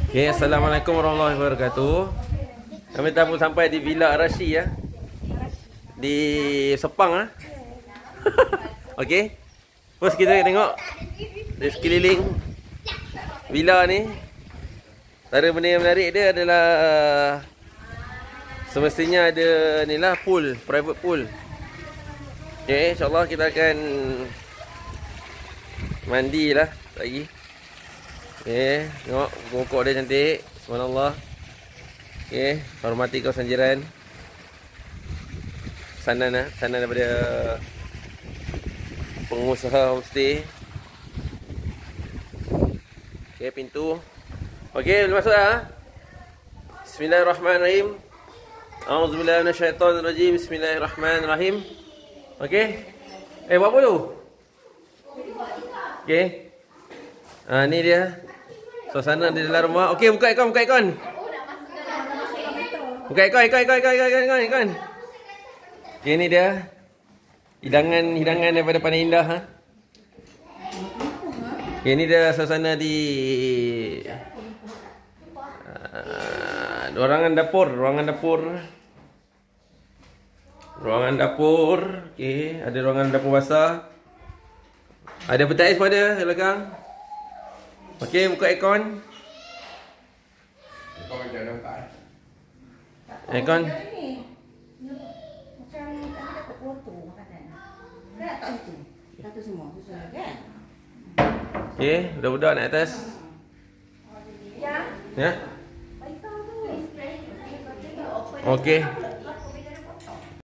Okay, Assalamualaikum warahmatullahi wabarakatuh. Kami tamu sampai di Villa Arashi ya. Di Sepang ah. Okey. Terus kita tengok di sekeliling villa ni. Antara benda yang menarik dia adalah semestinya ada ni lah pool, private pool. Okey, insya-Allah kita akan mandilah lagi. Okey, tengok pokok dia cantik. Subhanallah. Okey, hormati kawasan jiran. Sanan daripada pengusaha homestay. Okey, pintu. Okey, boleh masuk dah. Bismillahirrahmanirrahim. A'udzubillahi minasyaitonirrajim. Bismillahirrahmanirrahim. Okey. Buat apa tu? Okey. Ni dia suasana di dalam rumah. Okey, buka aircon. Buka aircon. Okey, ni dia hidangan daripada Pandai Indah ha. Okey, ni dia suasana di ruangan dapur. Okey, ada ruangan dapur basah. Ada peti ais pun ada di belakang. Okey, buka aircon. Aircon. Okey, budak-budak naik atas. Ya. Okey.